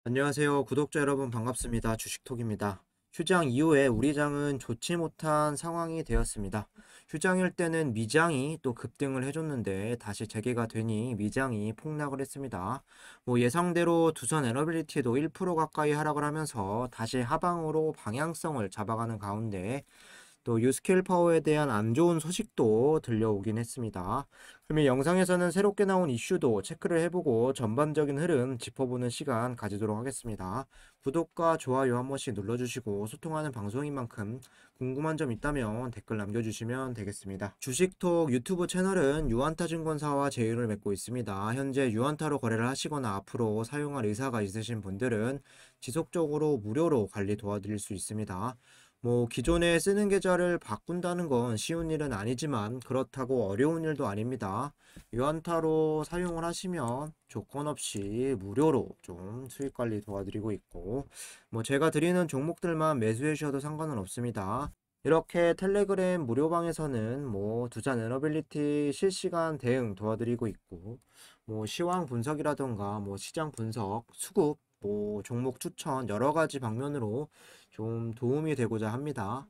안녕하세요. 구독자 여러분 반갑습니다. 주식톡입니다. 휴장 이후에 우리 장은 좋지 못한 상황이 되었습니다. 휴장일 때는 미장이 또 급등을 해줬는데 다시 재개가 되니 미장이 폭락을 했습니다. 예상대로 두산 에너빌리티도 1% 가까이 하락을 하면서 다시 하방으로 방향성을 잡아가는 가운데 또 유스케일 파워에 대한 안 좋은 소식도 들려오긴 했습니다. 그러면 영상에서는 새롭게 나온 이슈도 체크를 해보고 전반적인 흐름 짚어보는 시간 가지도록 하겠습니다. 구독과 좋아요 한 번씩 눌러주시고 소통하는 방송인 만큼 궁금한 점 있다면 댓글 남겨주시면 되겠습니다. 주식톡 유튜브 채널은 유한타증권사와 제휴를 맺고 있습니다. 현재 유한타로 거래를 하시거나 앞으로 사용할 의사가 있으신 분들은 지속적으로 무료로 관리 도와드릴 수 있습니다. 기존에 쓰는 계좌를 바꾼다는 건 쉬운 일은 아니지만 그렇다고 어려운 일도 아닙니다. 유한타로 사용을 하시면 조건 없이 무료로 좀 수익 관리 도와드리고 있고, 제가 드리는 종목들만 매수해 주셔도 상관은 없습니다. 이렇게 텔레그램 무료방에서는 두산 에너빌리티 실시간 대응 도와드리고 있고, 시황 분석이라던가 시장 분석, 수급, 종목 추천 여러 가지 방면으로 좀 도움이 되고자 합니다.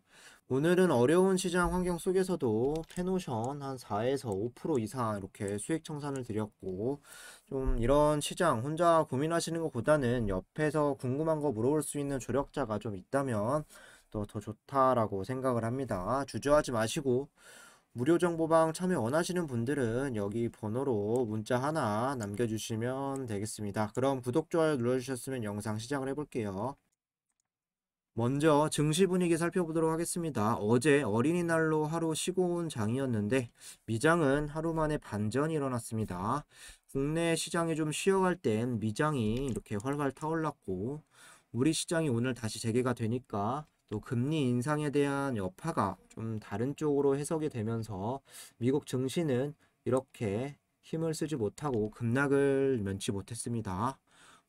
오늘은 어려운 시장 환경 속에서도 페노션 한 4에서 5% 이상 이렇게 수익 청산을 드렸고, 좀 이런 시장 혼자 고민하시는 것보다는 옆에서 궁금한 거 물어볼 수 있는 조력자가 좀 있다면 또 더 좋다라고 생각을 합니다. 주저하지 마시고 무료 정보방 참여 원하시는 분들은 여기 번호로 문자 하나 남겨주시면 되겠습니다. 그럼 구독, 좋아요 눌러주셨으면 영상 시작을 해볼게요. 먼저 증시 분위기 살펴보도록 하겠습니다. 어제 어린이날로 하루 쉬고 온 장이었는데 미장은 하루 만에 반전이 일어났습니다. 국내 시장이 좀 쉬어갈 땐 미장이 이렇게 활활 타올랐고 우리 시장이 오늘 다시 재개가 되니까 또 금리 인상에 대한 여파가 좀 다른 쪽으로 해석이 되면서 미국 증시는 이렇게 힘을 쓰지 못하고 급락을 면치 못했습니다.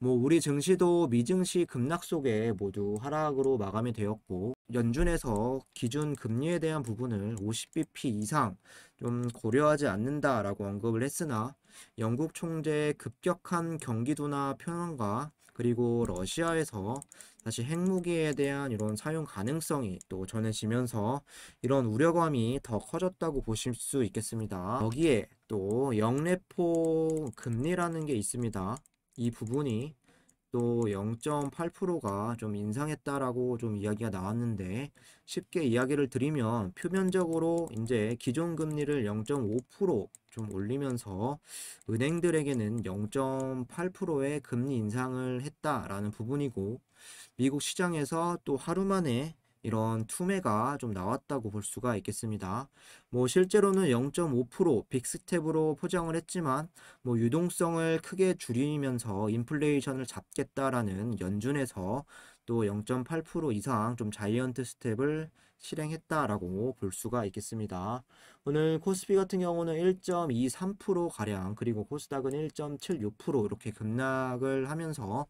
우리 증시도 미증시 급락 속에 모두 하락으로 마감이 되었고, 연준에서 기준 금리에 대한 부분을 50bp 이상 좀 고려하지 않는다라고 언급을 했으나, 영국 총재의 급격한 경기도나 편안과 그리고 러시아에서 다시 핵무기에 대한 이런 사용 가능성이 또 전해지면서 이런 우려감이 더 커졌다고 보실 수 있겠습니다. 여기에 또 영래포 금리라는 게 있습니다. 이 부분이 또 0.8%가 좀 인상했다라고 좀 이야기가 나왔는데 쉽게 이야기를 드리면 표면적으로 이제 기존 금리를 0.5%좀 올리면서 은행들에게는 0.8%의 금리 인상을 했다라는 부분이고 미국 시장에서 또 하루 만에 이런 투매가 좀 나왔다고 볼 수가 있겠습니다. 실제로는 0.5% 빅스텝으로 포장을 했지만 유동성을 크게 줄이면서 인플레이션을 잡겠다라는 연준에서 또 0.8% 이상 좀 자이언트 스텝을 실행했다라고 볼 수가 있겠습니다. 오늘 코스피 같은 경우는 1.23% 가량 그리고 코스닥은 1.76% 이렇게 급락을 하면서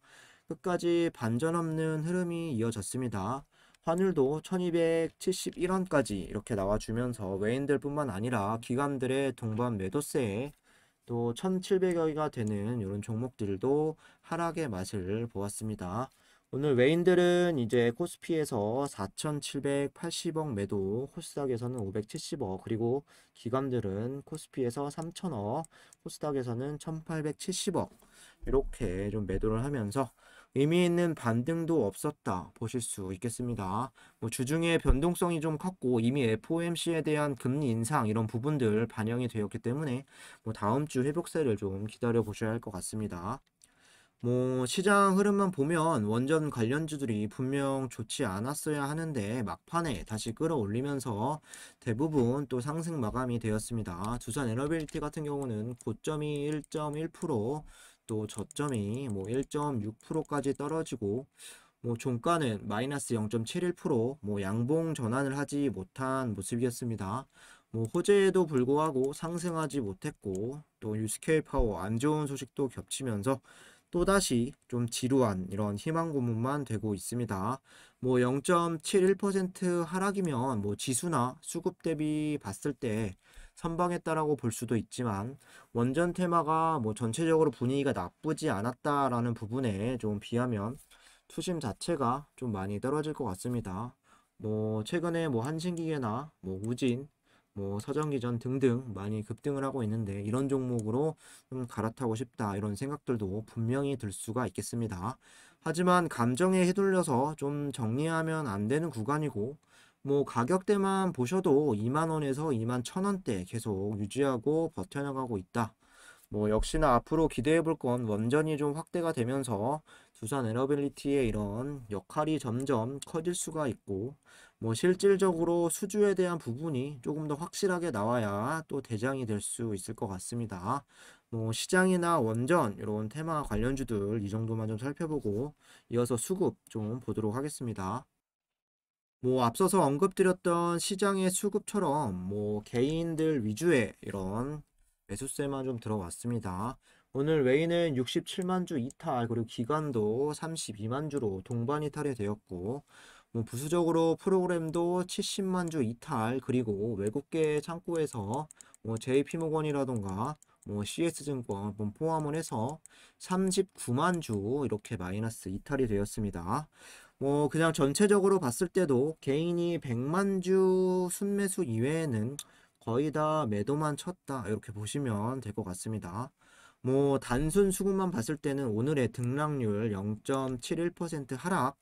끝까지 반전 없는 흐름이 이어졌습니다. 환율도 1271원까지 이렇게 나와주면서 외인들뿐만 아니라 기관들의 동반 매도세에 또 1700여기가 되는 이런 종목들도 하락의 맛을 보았습니다. 오늘 외인들은 이제 코스피에서 4780억 매도, 코스닥에서는 570억, 그리고 기관들은 코스피에서 3000억, 코스닥에서는 1870억 이렇게 좀 매도를 하면서 의미 있는 반등도 없었다 보실 수 있겠습니다. 주중에 변동성이 좀 컸고 이미 FOMC에 대한 금리 인상 이런 부분들 반영이 되었기 때문에 다음 주 회복세를 좀 기다려 보셔야 할 것 같습니다. 시장 흐름만 보면 원전 관련주들이 분명 좋지 않았어야 하는데 막판에 다시 끌어올리면서 대부분 또 상승 마감이 되었습니다. 두산 에너빌리티 같은 경우는 고점이 1.1%, 또 저점이 1.6%까지 떨어지고 종가는 마이너스 0.71%, 양봉 전환을 하지 못한 모습이었습니다. 호재에도 불구하고 상승하지 못했고 또 유스케일 파워 안 좋은 소식도 겹치면서 또다시 좀 지루한 이런 희망 고문만 되고 있습니다. 0.71% 하락이면 지수나 수급 대비 봤을 때 선방했다라고 볼 수도 있지만 원전 테마가 뭐 전체적으로 분위기가 나쁘지 않았다라는 부분에 좀 비하면 투심 자체가 좀 많이 떨어질 것 같습니다. 뭐 최근에 뭐 한신기계나 뭐 우진, 뭐 서정기전 등등 많이 급등을 하고 있는데 이런 종목으로 좀 갈아타고 싶다 이런 생각들도 분명히 들 수가 있겠습니다. 하지만 감정에 휘둘려서 좀 정리하면 안 되는 구간이고 뭐 가격대만 보셔도 2만 원에서 2만 1,000원대 계속 유지하고 버텨나가고 있다. 뭐 역시나 앞으로 기대해 볼 건 원전이 좀 확대가 되면서 두산 에너빌리티의 이런 역할이 점점 커질 수가 있고 뭐 실질적으로 수주에 대한 부분이 조금 더 확실하게 나와야 또 대장이 될 수 있을 것 같습니다. 뭐 시장이나 원전 이런 테마 관련주들 이 정도만 좀 살펴보고 이어서 수급 좀 보도록 하겠습니다. 뭐 앞서서 언급드렸던 시장의 수급처럼 뭐 개인들 위주의 이런 매수세만 좀 들어왔습니다. 오늘 외인은 67만 주 이탈 그리고 기관도 32만 주로 동반 이탈이 되었고 뭐 부수적으로 프로그램도 70만 주 이탈 그리고 외국계 창구에서 뭐 JP모건이라던가 뭐 CS증권 포함을 해서 39만 주 이렇게 마이너스 이탈이 되었습니다. 뭐 그냥 전체적으로 봤을 때도 개인이 100만 주 순매수 이외에는 거의 다 매도만 쳤다 이렇게 보시면 될 것 같습니다. 뭐 단순 수급만 봤을 때는 오늘의 등락률 0.71% 하락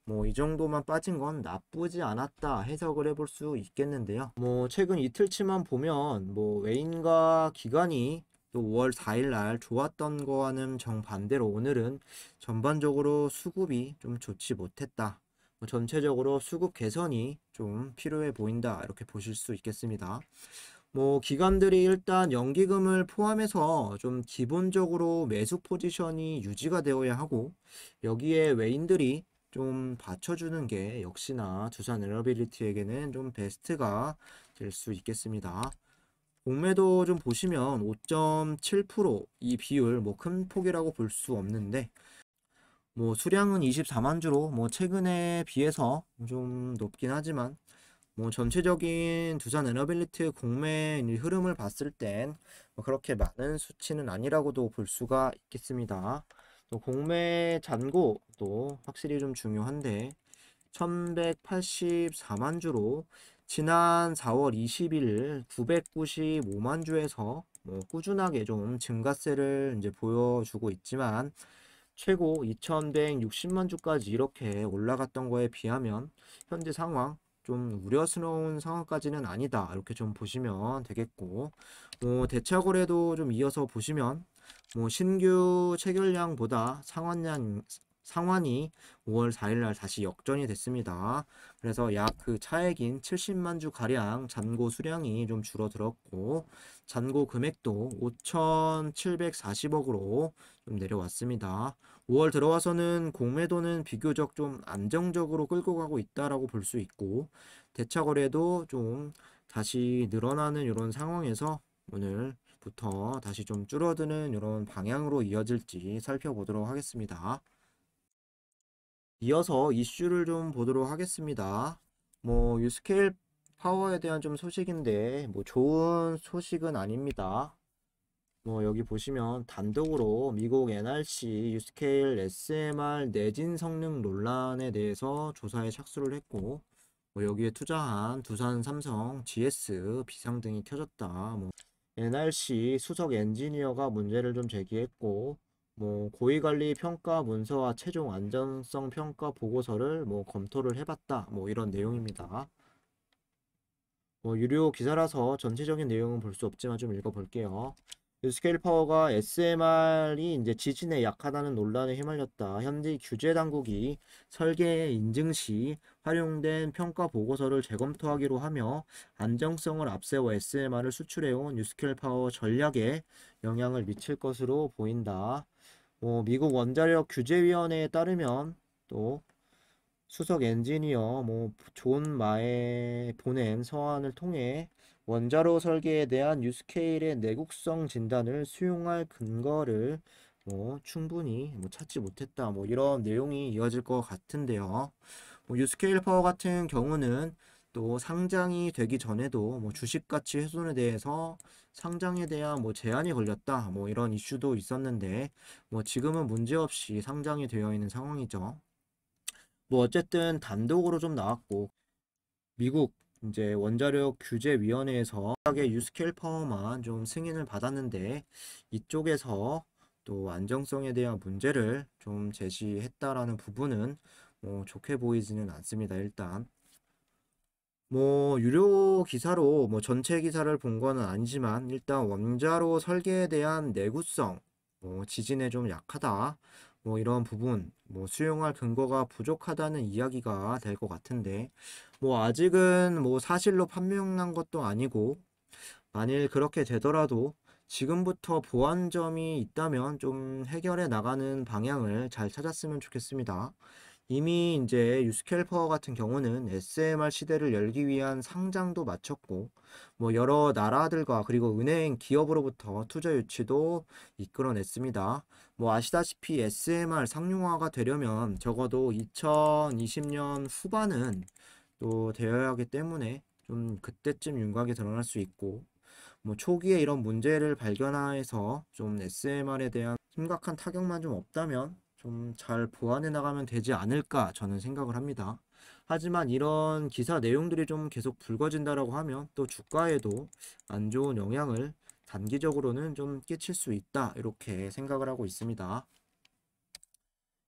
뭐 이 정도만 빠진 건 나쁘지 않았다 해석을 해볼 수 있겠는데요. 뭐 최근 이틀치만 보면 뭐 외인과 기관이 또 5월 4일 날 좋았던 거와는 정반대로 오늘은 전반적으로 수급이 좀 좋지 못했다. 뭐 전체적으로 수급 개선이 좀 필요해 보인다. 이렇게 보실 수 있겠습니다. 뭐 기관들이 일단 연기금을 포함해서 좀 기본적으로 매수 포지션이 유지가 되어야 하고 여기에 외인들이 좀 받쳐주는 게 역시나 두산 에너빌리티에게는 좀 베스트가 될 수 있겠습니다. 공매도 좀 보시면 5.7%이 비율 뭐 큰 폭이라고 볼 수 없는데 뭐 수량은 24만 주로 뭐 최근에 비해서 좀 높긴 하지만 뭐 전체적인 두산 에너빌리티 공매 흐름을 봤을 땐뭐 그렇게 많은 수치는 아니라고도 볼 수가 있겠습니다. 또 공매 잔고도 확실히 좀 중요한데 1184만 주로 지난 4월 20일 995만 주에서 뭐 꾸준하게 좀 증가세를 이제 보여주고 있지만 최고 2160만 주까지 이렇게 올라갔던 거에 비하면 현재 상황 좀 우려스러운 상황까지는 아니다 이렇게 좀 보시면 되겠고 뭐 대차거래도 좀 이어서 보시면 뭐 신규 체결량보다 상환이 5월 4일 날 다시 역전이 됐습니다. 그래서 약 그 차액인 70만 주 가량 잔고 수량이 좀 줄어들었고 잔고 금액도 5,740억으로 좀 내려왔습니다. 5월 들어와서는 공매도는 비교적 좀 안정적으로 끌고 가고 있다라고 볼 수 있고 대차 거래도 좀 다시 늘어나는 이런 상황에서 오늘부터 다시 좀 줄어드는 이런 방향으로 이어질지 살펴보도록 하겠습니다. 이어서 이슈를 좀 보도록 하겠습니다. 뭐 유스케일 파워에 대한 좀 소식인데 뭐 좋은 소식은 아닙니다. 뭐 여기 보시면 단독으로 미국 NRC 유스케일 SMR 내진 성능 논란에 대해서 조사에 착수를 했고 뭐 여기에 투자한 두산, 삼성, GS 비상등이 켜졌다. 뭐 NRC 수석 엔지니어가 문제를 좀 제기했고 뭐 고위관리 평가 문서와 최종 안전성 평가 보고서를 뭐 검토를 해봤다. 뭐 이런 내용입니다. 뭐 유료 기사라서 전체적인 내용은 볼 수 없지만 좀 읽어볼게요. 스케일 파워가 SMR이 이제 지진에 약하다는 논란에 휘말렸다. 현지 규제 당국이 설계 인증 시 활용된 평가 보고서를 재검토하기로 하며 안정성을 앞세워 SMR을 수출해온 뉴스케일 파워 전략에 영향을 미칠 것으로 보인다. 미국 원자력 규제위원회에 따르면 또 수석 엔지니어 존 마에 보낸 서한을 통해 원자로 설계에 대한 뉴스케일의 내국성 진단을 수용할 근거를 충분히 찾지 못했다. 이런 내용이 이어질 것 같은데요. 뉴스케일 파워 같은 경우는 또 상장이 되기 전에도 뭐 주식가치 훼손에 대해서 상장에 대한 뭐 제한이 걸렸다 뭐 이런 이슈도 있었는데 뭐 지금은 문제없이 상장이 되어 있는 상황이죠. 뭐 어쨌든 단독으로 좀 나왔고 미국 이제 원자력 규제위원회에서 의 유스케일 파워만 좀 승인을 받았는데 이쪽에서 또 안정성에 대한 문제를 좀 제시했다라는 부분은 뭐 좋게 보이지는 않습니다. 일단 뭐 유료 기사로 뭐 전체 기사를 본 거는 아니지만 일단 원자로 설계에 대한 내구성, 뭐 지진에 좀 약하다, 뭐 이런 부분, 뭐 수용할 근거가 부족하다는 이야기가 될 것 같은데 뭐 아직은 뭐 사실로 판명난 것도 아니고 만일 그렇게 되더라도 지금부터 보완점이 있다면 좀 해결해 나가는 방향을 잘 찾았으면 좋겠습니다. 이미 이제 유스켈퍼 같은 경우는 SMR 시대를 열기 위한 상장도 마쳤고, 뭐 여러 나라들과 그리고 은행, 기업으로부터 투자 유치도 이끌어냈습니다. 뭐 아시다시피 SMR 상용화가 되려면 적어도 2020년 후반은 또 되어야 하기 때문에 좀 그때쯤 윤곽이 드러날 수 있고, 뭐 초기에 이런 문제를 발견해서 좀 SMR에 대한 심각한 타격만 좀 없다면 좀 잘 보완해 나가면 되지 않을까 저는 생각을 합니다. 하지만 이런 기사 내용들이 좀 계속 불거진다라고 하면 또 주가에도 안 좋은 영향을 단기적으로는 좀 끼칠 수 있다 이렇게 생각을 하고 있습니다.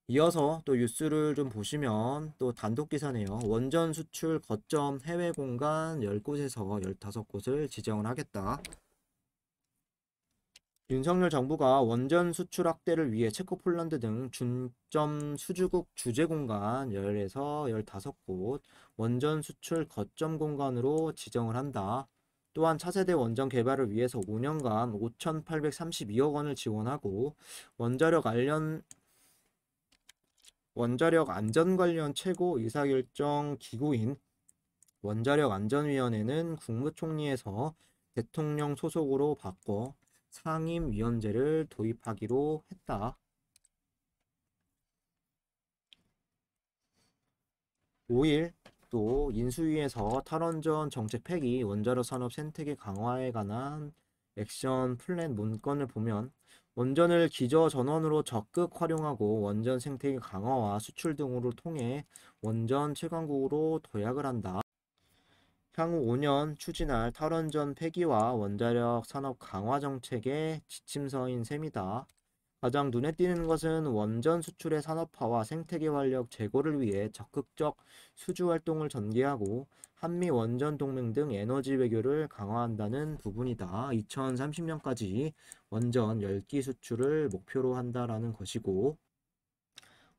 이어서 또 뉴스를 좀 보시면 또 단독 기사네요. 원전 수출 거점 해외 공간 10곳에서 15곳을 지정을 하겠다. 윤석열 정부가 원전 수출 확대를 위해 체코, 폴란드 등 중점 수주국 주재 공간 10에서 15곳 원전 수출 거점 공간으로 지정을 한다. 또한 차세대 원전 개발을 위해서 5년간 5,832억 원을 지원하고 원자력 관련 원자력 안전 관련 최고 의사결정 기구인 원자력안전위원회는 국무총리에서 대통령 소속으로 바꿔 상임위원제를 도입하기로 했다. 5일 또 인수위에서 탈원전 정책 폐기, 원자력 산업 생태계 강화에 관한 액션 플랜 문건을 보면 원전을 기저 전원으로 적극 활용하고 원전 생태계 강화와 수출 등으로 통해 원전 최강국으로 도약을 한다. 향후 5년 추진할 탈원전 폐기와 원자력 산업 강화 정책의 지침서인 셈이다. 가장 눈에 띄는 것은 원전 수출의 산업화와 생태계 활력 제고를 위해 적극적 수주 활동을 전개하고 한미 원전 동맹 등 에너지 외교를 강화한다는 부분이다. 2030년까지 원전 10기 수출을 목표로 한다라는 것이고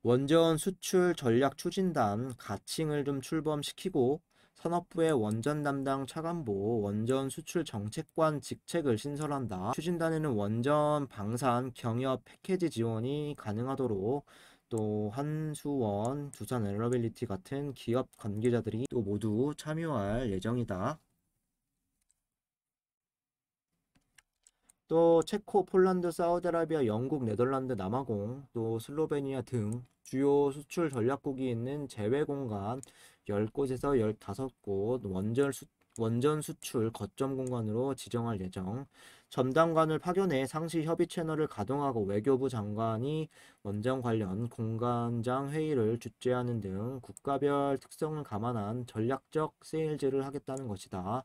원전 수출 전략 추진단 가칭을 좀 출범시키고 산업부의 원전 담당 차관보 원전 수출 정책관 직책을 신설한다. 추진단에는 원전 방산 경협 패키지 지원이 가능하도록 또 한수원, 두산 에너빌리티 같은 기업 관계자들이 또 모두 참여할 예정이다. 또 체코, 폴란드, 사우디아라비아, 영국, 네덜란드, 남아공, 또 슬로베니아 등 주요 수출 전략국이 있는 제외 공간 10곳에서 15곳 원전 수출 거점 공간으로 지정할 예정. 전담관을 파견해 상시 협의 채널을 가동하고 외교부 장관이 원전 관련 공관장 회의를 주재하는 등 국가별 특성을 감안한 전략적 세일즈를 하겠다는 것이다.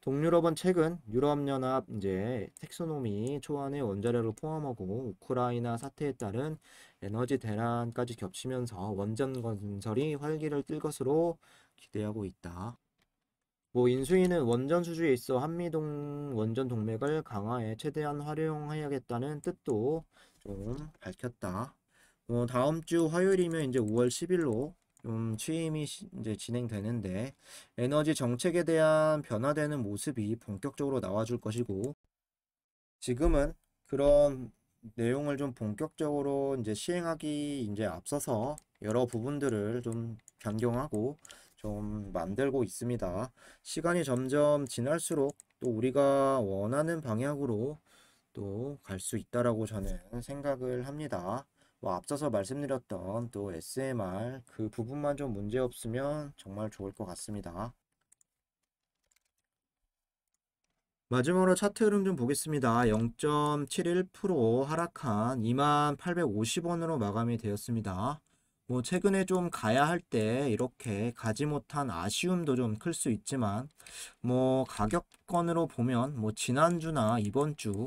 동유럽은 최근 유럽연합 이제 텍소노미 초안의 원자력을 포함하고 우크라이나 사태에 따른 에너지 대란까지 겹치면서 원전 건설이 활기를 띨 것으로 기대하고 있다. 뭐 인수위는 원전 수주에 있어 한미동 원전 동맥을 강화해 최대한 활용해야겠다는 뜻도 좀 밝혔다. 다음 주 화요일이면 이제 5월 10일로 좀 취임이 이제 진행되는데 에너지 정책에 대한 변화되는 모습이 본격적으로 나와줄 것이고 지금은 그런 내용을 좀 본격적으로 이제 시행하기 이제 앞서서 여러 부분들을 좀 변경하고 좀 만들고 있습니다. 시간이 점점 지날수록 또 우리가 원하는 방향으로 또 갈 수 있다라고 저는 생각을 합니다. 뭐 앞서서 말씀드렸던 또 SMR 그 부분만 좀 문제 없으면 정말 좋을 것 같습니다. 마지막으로 차트 흐름 좀 보겠습니다. 0.71% 하락한 2850원으로 마감이 되었습니다. 뭐 최근에 좀 가야 할 때 이렇게 가지 못한 아쉬움도 좀 클 수 있지만 뭐 가격권으로 보면 뭐 지난주나 이번 주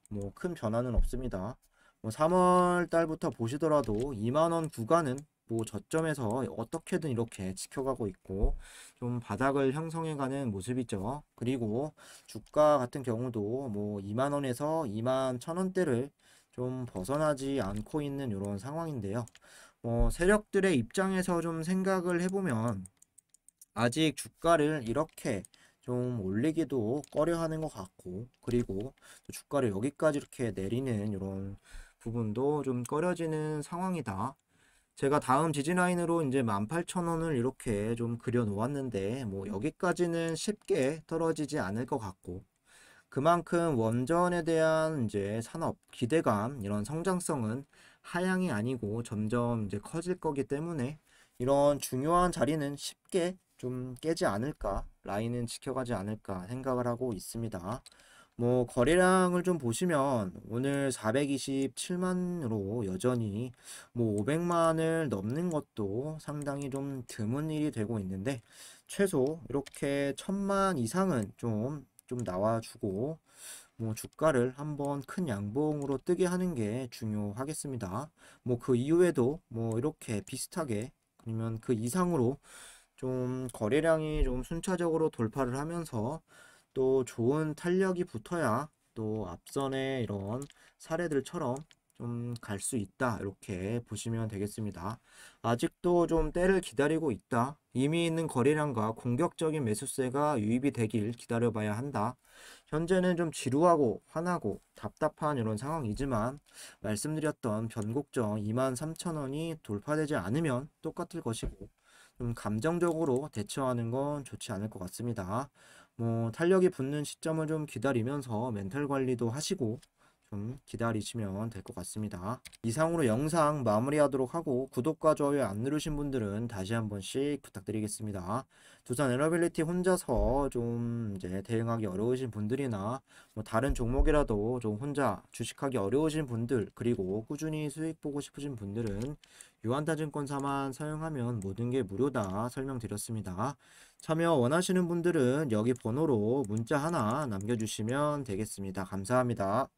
뭐 큰 변화는 없습니다. 뭐 3월 달부터 보시더라도 2만 원 구간은 뭐 저점에서 어떻게든 이렇게 지켜가고 있고 좀 바닥을 형성해가는 모습이죠. 그리고 주가 같은 경우도 뭐 2만 원에서 2만 1,000원대를 좀 벗어나지 않고 있는 이런 상황인데요. 세력들의 입장에서 좀 생각을 해보면 아직 주가를 이렇게 좀 올리기도 꺼려하는 것 같고, 그리고 또 주가를 여기까지 이렇게 내리는 이런 부분도 좀 꺼려지는 상황이다. 제가 다음 지지라인으로 이제 18,000원을 이렇게 좀 그려 놓았는데 뭐 여기까지는 쉽게 떨어지지 않을 것 같고, 그만큼 원전에 대한 이제 산업 기대감, 이런 성장성은 하향이 아니고 점점 이제 커질 거기 때문에 이런 중요한 자리는 쉽게 좀 깨지 않을까, 라인은 지켜가지 않을까 생각을 하고 있습니다. 뭐 거래량을 좀 보시면 오늘 427만으로 여전히 뭐 500만을 넘는 것도 상당히 좀 드문 일이 되고 있는데, 최소 이렇게 1000만 이상은 좀 나와주고 뭐 주가를 한번 큰 양봉으로 뜨게 하는 게 중요하겠습니다. 뭐 그 이후에도 뭐 이렇게 비슷하게 아니면 그 이상으로 좀 거래량이 좀 순차적으로 돌파를 하면서 또 좋은 탄력이 붙어야 또 앞선의 이런 사례들처럼 좀 갈 수 있다, 이렇게 보시면 되겠습니다. 아직도 좀 때를 기다리고 있다. 이미 있는 거래량과 공격적인 매수세가 유입이 되길 기다려봐야 한다. 현재는 좀 지루하고 화나고 답답한 이런 상황이지만 말씀드렸던 변곡점 23,000원이 돌파되지 않으면 똑같을 것이고, 좀 감정적으로 대처하는 건 좋지 않을 것 같습니다. 뭐 탄력이 붙는 시점을 좀 기다리면서 멘탈 관리도 하시고 좀 기다리시면 될 것 같습니다. 이상으로 영상 마무리하도록 하고, 구독과 좋아요 안 누르신 분들은 다시 한 번씩 부탁드리겠습니다. 두산 에너빌리티 혼자서 좀 이제 대응하기 어려우신 분들이나 뭐 다른 종목이라도 좀 혼자 주식하기 어려우신 분들, 그리고 꾸준히 수익 보고 싶으신 분들은 유한타증권사만 사용하면 모든 게 무료다 설명드렸습니다. 참여 원하시는 분들은 여기 번호로 문자 하나 남겨주시면 되겠습니다. 감사합니다.